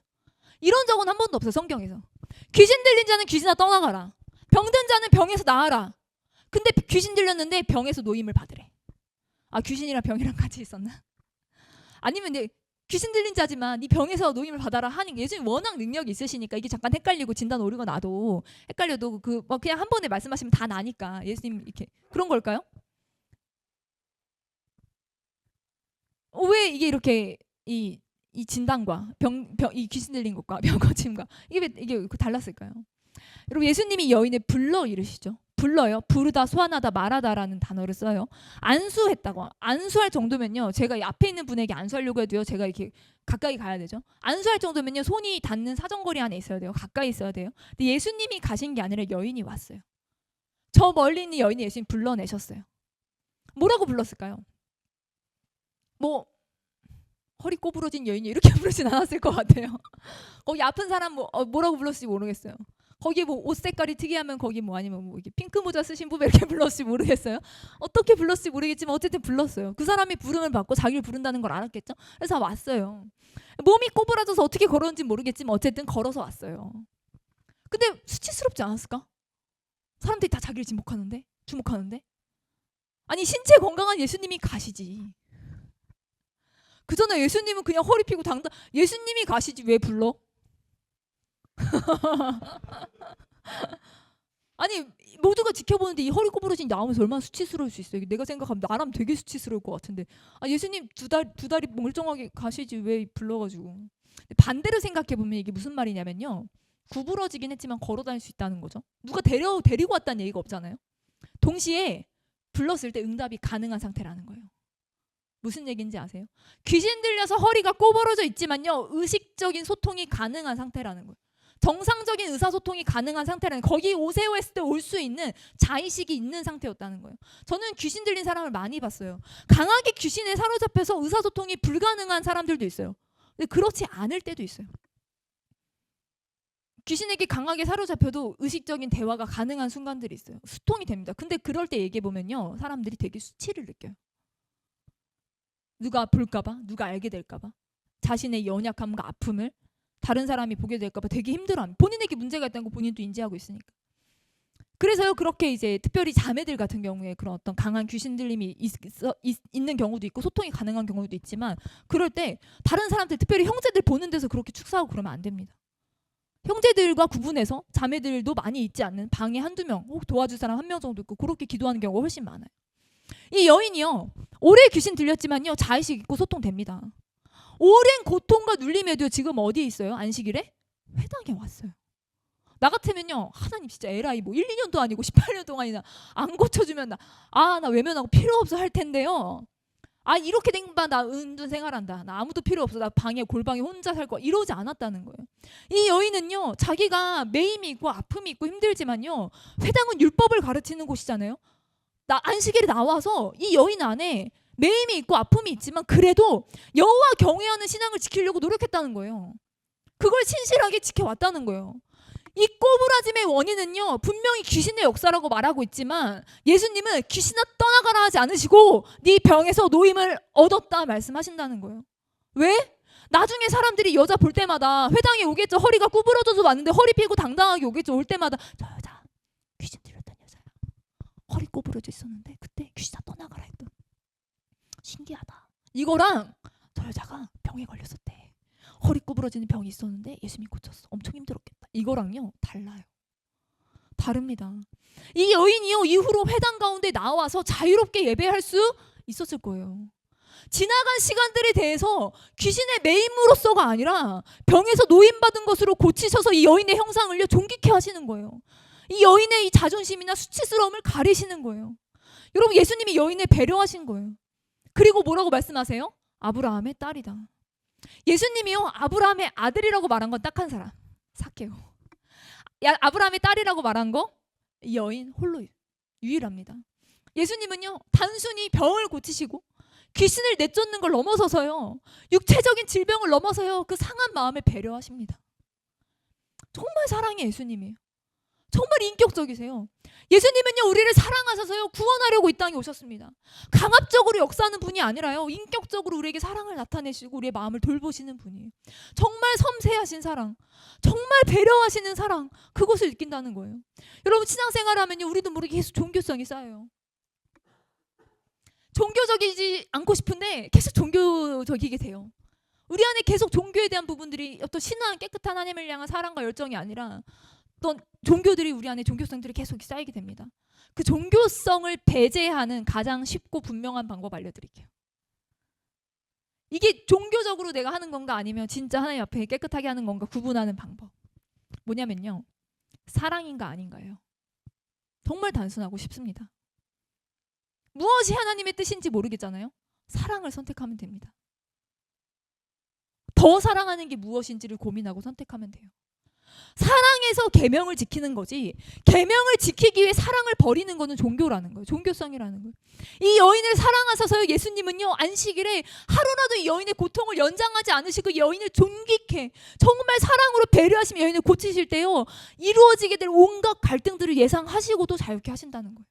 이런 적은 한 번도 없어요. 성경에서. 귀신 들린 자는 귀신아 떠나가라. 병든 자는 병에서 나아라. 근데 귀신 들렸는데 병에서 노임을 받으래. 아 귀신이랑 병이랑 같이 있었나? 아니면 이제 귀신 들린 자지만 네 병에서 노임을 받아라 하는 게 예수님 워낙 능력이 있으시니까 이게 잠깐 헷갈리고 진단 오류가 나도 헷갈려도 그 뭐 그냥 한 번에 말씀하시면 다 나니까 예수님 이렇게 그런 걸까요? 왜 이게 이렇게 이 진단과 이 귀신 들린 것과 병 고침과 이게 달랐을까요? 여러분 예수님이 여인을 불러 이르시죠. 불러요. 부르다, 소환하다, 말하다라는 단어를 써요. 안수했다고. 안수할 정도면요. 제가 이 앞에 있는 분에게 안수하려고 해도요. 제가 이렇게 가까이 가야 되죠. 안수할 정도면요. 손이 닿는 사정거리 안에 있어야 돼요. 가까이 있어야 돼요. 근데 예수님이 가신 게 아니라 여인이 왔어요. 저 멀리 있는 여인이 예수님 불러내셨어요. 뭐라고 불렀을까요? 뭐 허리 꼬부러진 여인이 이렇게 부르진 않았을 것 같아요. 거기 아픈 사람 뭐라고 불렀을지 모르겠어요. 거기 뭐 옷 색깔이 특이하면 거기 뭐 아니면 뭐 이렇게 핑크 모자 쓰신 분 이렇게 불렀을지 모르겠어요. 어떻게 불렀을지 모르겠지만 어쨌든 불렀어요. 그 사람이 부름을 받고 자기를 부른다는 걸 알았겠죠. 그래서 왔어요. 몸이 꼬부라져서 어떻게 걸었는지 모르겠지만 어쨌든 걸어서 왔어요. 근데 수치스럽지 않았을까? 사람들이 다 자기를 주목하는데 아니 신체 건강한 예수님이 가시지. 그 전에 예수님은 그냥 허리 펴고 당당 예수님이 가시지 왜 불러? 아니 모두가 지켜보는데 이 허리 꼬부러진 나오면서 얼마나 수치스러울 수 있어요. 내가 생각하면 나라면 되게 수치스러울 것 같은데 예수님 두 다리 멀쩡하게 가시지 왜 불러가지고. 반대로 생각해보면 이게 무슨 말이냐면요. 구부러지긴 했지만 걸어다닐 수 있다는 거죠. 누가 데리고 왔다는 얘기가 없잖아요. 동시에 불렀을 때 응답이 가능한 상태라는 거예요. 무슨 얘기인지 아세요? 귀신 들려서 허리가 꼬부러져 있지만요. 의식적인 소통이 가능한 상태라는 거예요. 정상적인 의사소통이 가능한 상태라는 거기 오세요 했을 때 올 수 있는 자의식이 있는 상태였다는 거예요. 저는 귀신 들린 사람을 많이 봤어요. 강하게 귀신에 사로잡혀서 의사소통이 불가능한 사람들도 있어요. 근데 그렇지 않을 때도 있어요. 귀신에게 강하게 사로잡혀도 의식적인 대화가 가능한 순간들이 있어요. 소통이 됩니다. 근데 그럴 때 얘기해보면요. 사람들이 되게 수치를 느껴요. 누가 볼까봐, 누가 알게 될까봐, 자신의 연약함과 아픔을 다른 사람이 보게 될까봐 되게 힘들어합니다. 본인에게 문제가 있다는 거 본인도 인지하고 있으니까. 그래서요 그렇게 이제 특별히 자매들 같은 경우에 그런 어떤 강한 귀신 들림이 있는 경우도 있고 소통이 가능한 경우도 있지만 그럴 때 다른 사람들 특별히 형제들 보는 데서 그렇게 축사하고 그러면 안 됩니다. 형제들과 구분해서 자매들도 많이 있지 않는 방에 한두 명 혹 도와줄 사람 한 명 정도 있고 그렇게 기도하는 경우가 훨씬 많아요. 이 여인이요 오래 귀신 들렸지만요 자의식 있고 소통됩니다. 오랜 고통과 눌림에도 지금 어디에 있어요? 안식일에? 회당에 왔어요. 나 같으면요 하나님 진짜 에라이 뭐 1, 2년도 아니고 18년 동안이나 안 고쳐주면 나 외면하고 필요 없어 할 텐데요. 이렇게 된 바 나 은둔 생활한다. 나 아무도 필요 없어. 나 골방에 혼자 살 거야. 이러지 않았다는 거예요. 이 여인은요 자기가 매임이 있고 아픔이 있고 힘들지만요 회당은 율법을 가르치는 곳이잖아요. 안식일에 나와서 이 여인 안에 매임이 있고 아픔이 있지만 그래도 여호와 경외하는 신앙을 지키려고 노력했다는 거예요. 그걸 신실하게 지켜왔다는 거예요. 이 꼬부라짐의 원인은요 분명히 귀신의 역사라고 말하고 있지만 예수님은 귀신아 떠나가라 하지 않으시고 네 병에서 노임을 얻었다 말씀하신다는 거예요. 왜? 나중에 사람들이 여자 볼 때마다 회당에 오겠죠. 허리가 구부러져서 왔는데 허리 펴고 당당하게 오겠죠. 올 때마다 저 여자 귀신 들렸던 여자야. 허리 꼬부러져 있었는데 그때 귀신아 떠나가라 했던. 신기하다. 이거랑 저 여자가 병에 걸렸었대. 허리 구부러지는 병이 있었는데 예수님이 고쳤어. 엄청 힘들었겠다. 이거랑요 달라요. 다릅니다. 이 여인이요 이후로 회당 가운데 나와서 자유롭게 예배할 수 있었을 거예요. 지나간 시간들에 대해서 귀신의 매임으로서가 아니라 병에서 노임받은 것으로 고치셔서 이 여인의 형상을요 존귀케 하시는 거예요. 이 여인의 이 자존심이나 수치스러움을 가리시는 거예요. 여러분 예수님이 여인을 배려하신 거예요. 그리고 뭐라고 말씀하세요? 아브라함의 딸이다. 예수님이요 아브라함의 아들이라고 말한 건 딱 한 사람 삭개오. 아브라함의 딸이라고 말한 거 이 여인 홀로 유일합니다. 예수님은요 단순히 병을 고치시고 귀신을 내쫓는 걸 넘어서서요 육체적인 질병을 넘어서요 그 상한 마음에 배려하십니다. 정말 사랑의 예수님이에요. 정말 인격적이세요. 예수님은요, 우리를 사랑하셔서요, 구원하려고 이 땅에 오셨습니다. 강압적으로 역사하는 분이 아니라요, 인격적으로 우리에게 사랑을 나타내시고 우리의 마음을 돌보시는 분이에요. 정말 섬세하신 사랑, 정말 배려하시는 사랑, 그것을 느낀다는 거예요. 여러분, 신앙생활 하면요, 우리도 모르게 계속 종교성이 쌓여요. 종교적이지 않고 싶은데 계속 종교적이게 돼요. 우리 안에 계속 종교에 대한 부분들이 어떤 신앙, 깨끗한 하나님을 향한 사랑과 열정이 아니라 어떤 종교들이 우리 안에 종교성들이 계속 쌓이게 됩니다. 그 종교성을 배제하는 가장 쉽고 분명한 방법 알려드릴게요. 이게 종교적으로 내가 하는 건가 아니면 진짜 하나님 앞에 깨끗하게 하는 건가 구분하는 방법. 뭐냐면요, 사랑인가 아닌가예요. 정말 단순하고 쉽습니다. 무엇이 하나님의 뜻인지 모르겠잖아요. 사랑을 선택하면 됩니다. 더 사랑하는 게 무엇인지를 고민하고 선택하면 돼요. 사랑해서 계명을 지키는 거지, 계명을 지키기 위해 사랑을 버리는 거는 종교라는 거예요. 종교성이라는 거예요. 이 여인을 사랑하셔서 예수님은요, 안식일에 하루라도 이 여인의 고통을 연장하지 않으시고 여인을 존귀케 정말 사랑으로 배려하시며 여인을 고치실 때요, 이루어지게 될 온갖 갈등들을 예상하시고도 자유케 하신다는 거예요.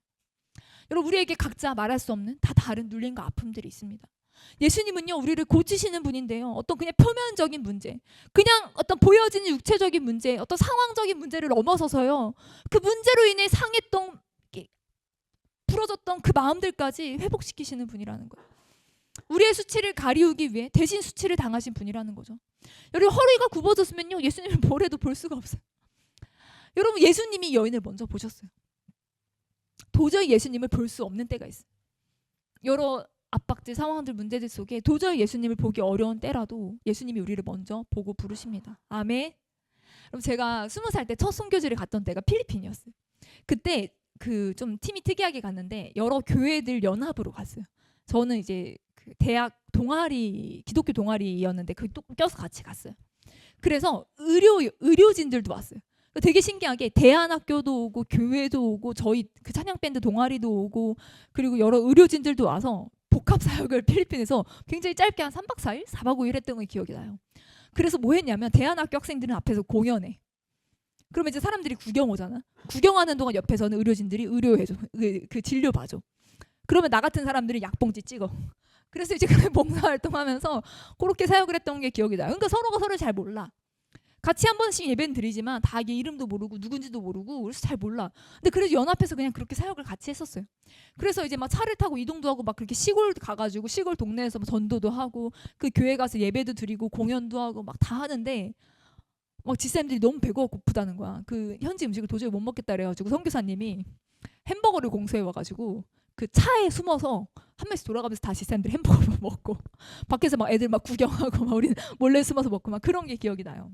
여러분, 우리에게 각자 말할 수 없는 다 다른 눌림과 아픔들이 있습니다. 예수님은요, 우리를 고치시는 분인데요, 어떤 그냥 표면적인 문제, 그냥 어떤 보여지는 육체적인 문제, 어떤 상황적인 문제를 넘어서서요, 그 문제로 인해 상했던, 부러졌던 그 마음들까지 회복시키시는 분이라는 거예요. 우리의 수치를 가리우기 위해 대신 수치를 당하신 분이라는 거죠. 여러분, 허리가 굽어졌으면요, 예수님을 뭘 해도 볼 수가 없어요. 여러분, 예수님이 여인을 먼저 보셨어요. 도저히 예수님을 볼 수 없는 때가 있어요. 여러 압박들, 상황들, 문제들 속에 도저히 예수님을 보기 어려운 때라도 예수님이 우리를 먼저 보고 부르십니다. 아멘. 그럼 제가 20살 때 첫 선교지를 갔던 때가 필리핀이었어요. 그때 그 좀 팀이 특이하게 갔는데 여러 교회들 연합으로 갔어요. 저는 이제 그 대학 동아리, 기독교 동아리였는데 그 껴서 같이 갔어요. 그래서 의료진들도 왔어요. 되게 신기하게 대안학교도 오고 교회도 오고 저희 그 찬양밴드 동아리도 오고 그리고 여러 의료진들도 와서 복합사역을 필리핀에서 굉장히 짧게 한 3박 4일? 4박 5일 했던 게 기억이 나요. 그래서 뭐 했냐면 대안학교 학생들은 앞에서 공연해. 그러면 이제 사람들이 구경 오잖아. 구경하는 동안 옆에서는 의료진들이 의료해줘. 그 진료 봐줘. 그러면 나 같은 사람들이 약봉지 찍어. 그래서 이제 그렇게 봉사활동하면서 그렇게 사역을 했던 게 기억이 나요. 그러니까 서로가 서로를 잘 몰라. 같이 한 번씩 예배는 드리지만 다 이름도 모르고 누군지도 모르고 그래서 잘 몰라. 근데 그래도 연합해서 그냥 그렇게 사역을 같이 했었어요. 그래서 이제 막 차를 타고 이동도 하고 막 그렇게 시골 가가지고 시골 동네에서 막 전도도 하고 그 교회 가서 예배도 드리고 공연도 하고 막 다 하는데 막 집사님들이 너무 배가 고프다는 거야. 그 현지 음식을 도저히 못 먹겠다 그래가지고 선교사님이 햄버거를 공수해 와가지고 그 차에 숨어서 한 명씩 돌아가면서 다 집사님들 햄버거 먹고 밖에서 막 애들 막 구경하고 막 우리는 몰래 숨어서 먹고 막 그런 게 기억이 나요.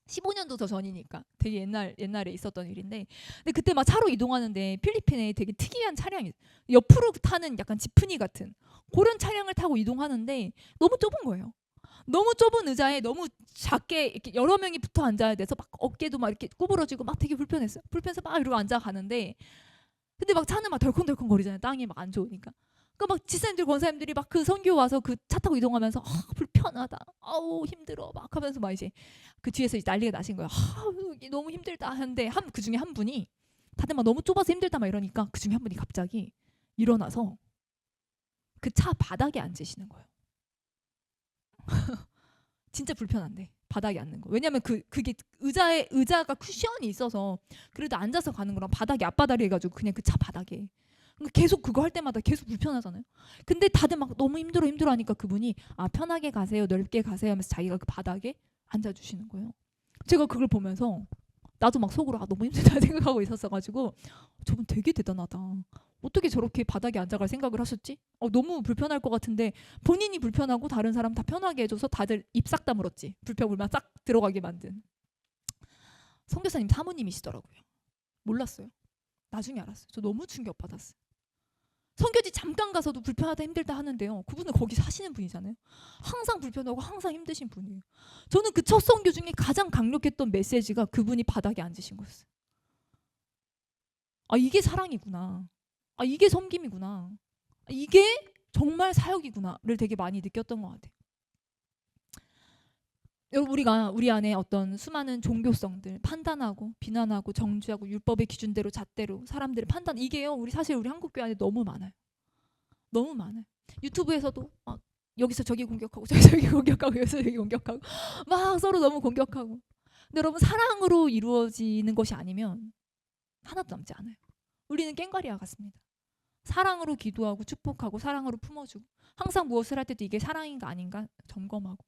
15년도 더 전이니까 되게 옛날에 있었던 일인데, 근데 그때 막 차로 이동하는데 필리핀에 되게 특이한 차량이 옆으로 타는 약간 지프니 같은 그런 차량을 타고 이동하는데 너무 좁은 거예요. 너무 좁은 의자에 너무 작게 이렇게 여러 명이 붙어 앉아야 돼서 막 어깨도 막 이렇게 구부러지고 막 되게 불편했어요. 불편해서 막 이러고 앉아 가는데, 근데 막 차는 막 덜컹덜컹 거리잖아요. 땅이 막 안 좋으니까. 그러니까 막 지사님들 권사님들이 막 그 선교 와서 그 차 타고 이동하면서 불편하다, 아우 힘들어 막 하면서 막 이제 그 뒤에서 이제 난리가 나신 거예요. 너무 힘들다 하는데 그 중에 한 분이 다들 막 너무 좁아서 힘들다 막 이러니까 그 중에 한 분이 갑자기 일어나서 그 차 바닥에 앉으시는 거예요. 진짜 불편한데 바닥에 앉는 거. 왜냐면 그게 의자가 쿠션이 있어서 그래도 앉아서 가는 거랑 바닥이 앞바다리 해가지고 그냥 그 차 바닥에. 계속 그거 할 때마다 계속 불편하잖아요. 근데 다들 막 너무 힘들어 하니까 그분이 편하게 가세요, 넓게 가세요 하면서 자기가 그 바닥에 앉아주시는 거예요. 제가 그걸 보면서 나도 막 속으로 너무 힘들다 생각하고 있었어가지고 저분 되게 대단하다. 어떻게 저렇게 바닥에 앉아갈 생각을 하셨지? 너무 불편할 것 같은데 본인이 불편하고 다른 사람 다 편하게 해줘서 다들 입 싹 다물었지. 불평불만 싹 들어가게 만든 선교사님 사모님이시더라고요. 몰랐어요. 나중에 알았어요. 저 너무 충격받았어요. 선교지 잠깐 가서도 불편하다 힘들다 하는데요, 그분은 거기 사시는 분이잖아요. 항상 불편하고 항상 힘드신 분이에요. 저는 그 첫 선교 중에 가장 강력했던 메시지가 그분이 바닥에 앉으신 거였어요. 이게 사랑이구나. 이게 섬김이구나. 이게 정말 사역이구나를 되게 많이 느꼈던 것 같아요. 여러분 우리 안에 어떤 수많은 종교성들 판단하고 비난하고 정죄하고 율법의 기준대로 잣대로 사람들을 판단 이게요 우리 사실 우리 한국 교회 안에 너무 많아요. 너무 많아요. 유튜브에서도 막 여기서 저기 공격하고 저기서 저기 공격하고 여기서 저기 공격하고 막 서로 너무 공격하고 근데 여러분 사랑으로 이루어지는 것이 아니면 하나도 남지 않아요. 우리는 깽가리와 같습니다. 사랑으로 기도하고 축복하고 사랑으로 품어주고 항상 무엇을 할 때도 이게 사랑인가 아닌가 점검하고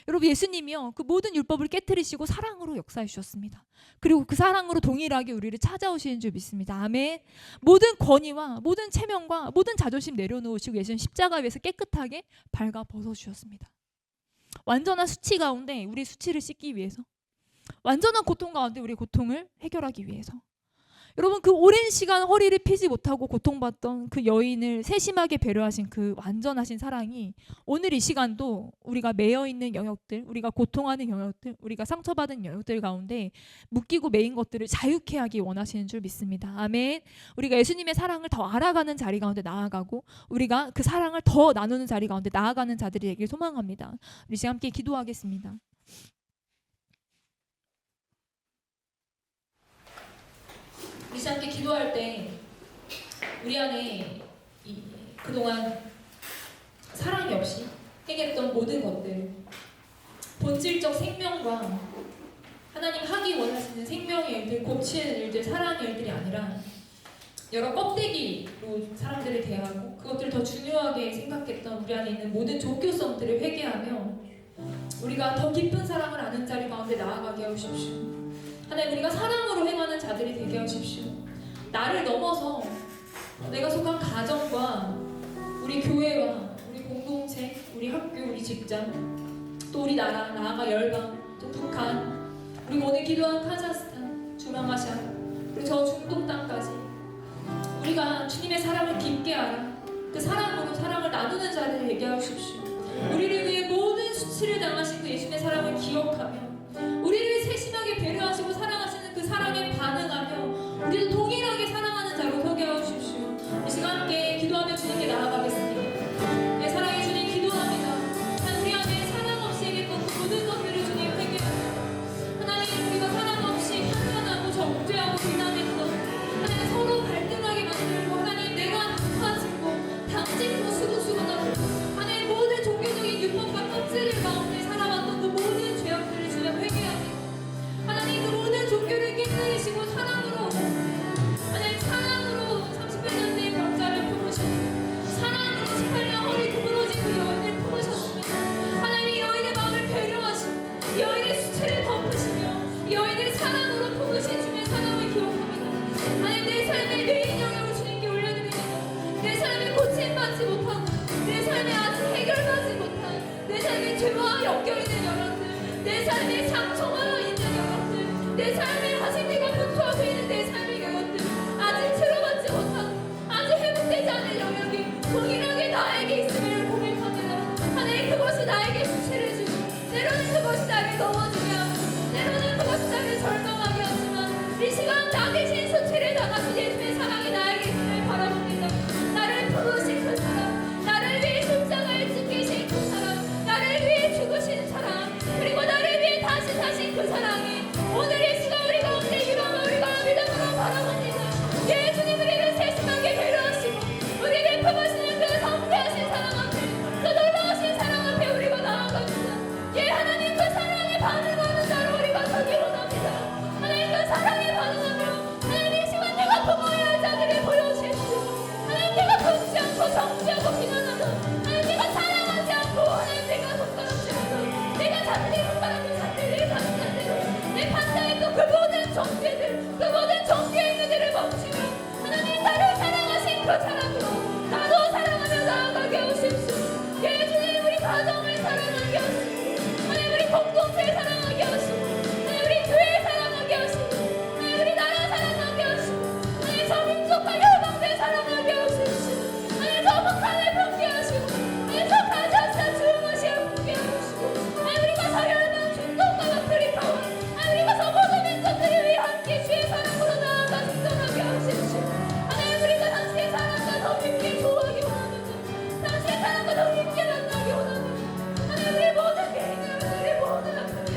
여러분 예수님이요 그 모든 율법을 깨트리시고 사랑으로 역사해 주셨습니다. 그리고 그 사랑으로 동일하게 우리를 찾아오시는 줄 믿습니다. 아멘. 모든 권위와 모든 체면과 모든 자존심 내려놓으시고 예수님 십자가 위에서 깨끗하게 발가 벗어주셨습니다. 완전한 수치 가운데 우리 수치를 씻기 위해서 완전한 고통 가운데 우리 고통을 해결하기 위해서 여러분 그 오랜 시간 허리를 펴지 못하고 고통받던 그 여인을 세심하게 배려하신 그 완전하신 사랑이 오늘 이 시간도 우리가 매여있는 영역들 우리가 고통하는 영역들 우리가 상처받은 영역들 가운데 묶이고 매인 것들을 자유케 하기 원하시는 줄 믿습니다. 아멘. 우리가 예수님의 사랑을 더 알아가는 자리 가운데 나아가고 우리가 그 사랑을 더 나누는 자리 가운데 나아가는 자들이 되길 소망합니다. 우리 지금 함께 기도하겠습니다. 우리 함께 기도할 때 우리 안에 그동안 사랑이 없이 행했던 모든 것들 본질적 생명과 하나님 하기 원하시는 생명의 일들 곱치는 일들 사랑의 일들이 아니라 여러 껍데기로 사람들을 대하고 그것들을 더 중요하게 생각했던 우리 안에 있는 모든 종교성들을 회개하며 우리가 더 깊은 사랑을 아는 자리 가운데 나아가게 하십시오. 하나님 우리가 사랑으로 행하는 자들이 되게 하십시오. 나를 넘어서 내가 속한 가정과 우리 교회와 우리 공동체, 우리 학교, 우리 직장 또 우리 나라, 나아가 열방, 또 북한 그리고 오늘 기도한 카자흐스탄, 주마마샤 그리고 저 중동 땅까지 우리가 주님의 사랑을 깊게 알아 그 사랑으로 사랑을 나누는 자들을 되게 하십시오. 우리를 위해 모든 수치를 당하신 그 예수님의 사랑을 기억하며 우리를 세심하게 배려하시고 사랑하시는 그 사랑에 반응하며 우리도 동일하게 사랑하는 자로 서게 하십시오. 이 시간 함께 기도하며 주님께 나아가겠습니다. 내 사랑의 주님 기도합니다. 하나님 우리 안에 사랑 없이 행했던 그 모든 것들을 주님 회개합니다. 하나님 우리가 사랑 없이 판단하고 정죄하고 비난했던 하나님 서로 갈등하게 만들고 하나님 내가 가지고 당짓고 수고수고하고 하나님 모든 종교적인 율법과 껍질을 가운데 살아왔던 그 모든 죄악들을 주님 회개합니다. 하나님 그 모든 종교를 깨뜨리시고 사랑으로 하나님 사랑으로 38년 된 병자를 품으셨고 사랑으로 18년 허리 구부러진 그 여인을 품으셨습니다. 하나님 여인의 마음을 배려하시고 여인의 수치를 덮으시며 여인을 사랑으로 품으신 주님의 사랑을 기억합니다. 하나님 내 삶의 메인 영역을 주님께 올려드립니다. 내 삶에 고침받지 못하고 내 삶에 아직 해결받지 못한 내 삶의 죄와 엮여있는 영역들 내 삶의 상처와 있는 영역들 내 삶에 아직 내가 분투하고 있는 내 삶의 영역들 아직 치료받지 못한 아직 회복되지 않은 영역이 동일하게 나에게 있음을 고백합니다. 하나님 그것이 나에게 수치를 주고 때로는 그것이 나를 넘어지게 하고 때로는 그것이 나를 절망하게 하지만 이 시간 나 대신 수치를 당하신 예수의 사랑이 나에게 있음을 바라봅니다. 나를 부르신 그 사랑 나를 위해 십자가에 죽이신 그 사랑 나를 위해 죽으신 사랑 그리고 나를 위해 다시 사신 그 사랑이 오늘 이 시간 우리 가운데 일어나 우리가 믿음으로 바라봅니다. 예수님 우리를 세심하게 배려하시고 우리를 품으시는 그 성대하신 사랑 앞에 그 놀라우신 사랑 앞에 우리가 나아갑니다. 예 하나님 그 사랑에 반응하는 자로 우리가 서기 원합니다. 하나님 그 사랑에 반응하며 하나님 이 시간 내가 품어야 할 자들을 보여주십시오. 하나님 내가 품지 않고 정죄하고 비난하며 하나님 내가 사랑하지 않고 하나님 내가 손가락질하며 내가 자들의 손가락을 자들을 가는 대로 내 판단했던 그 모든 정죄들 그 모든 정죄의 의들을 멈추며 하나님 나를 사랑하신 그 사랑으로 나도 사랑하며 나아가게 하십시오. 예수님 우리 가정을 사랑하게 하시고 하나님 우리 공동체를 사랑하게 하시고 하나님 우리 교회 사랑하게 하시고 하나님 우리 나라 사랑하게 하시고 하나님 저 민족과 열방들 사랑하게 하십시오. 하나님 저 북한을 품게 하시고 하나님 저 가자스탄 주무시에 품게 하시고 하나님 우리가 저 열방 중동과 아프리카와 하나님 우리가 저 모든 민족들을 위해 함께 주의 사랑으로 나아가 승전하게 하십시오. 하나님 우리가 당신의 사랑과 더 깊게 좋아하기 원합니다. 당신의 사랑과 더 깊게 만나기 원합니다. 하나님 우리 모든 개인을 우리 모든 아픔을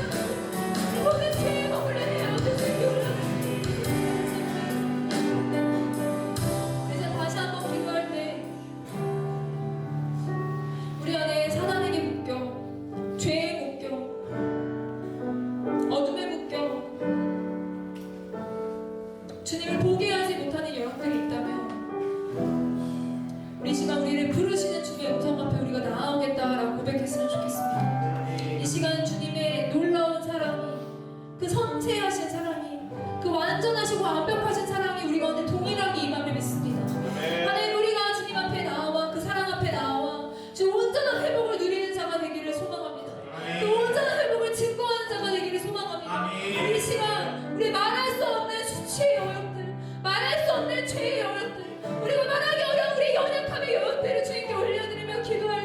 죄의 영역들, 우리가 말하기 어려운 우리 연약함의 영역들을 주님께 올려드리며 기도할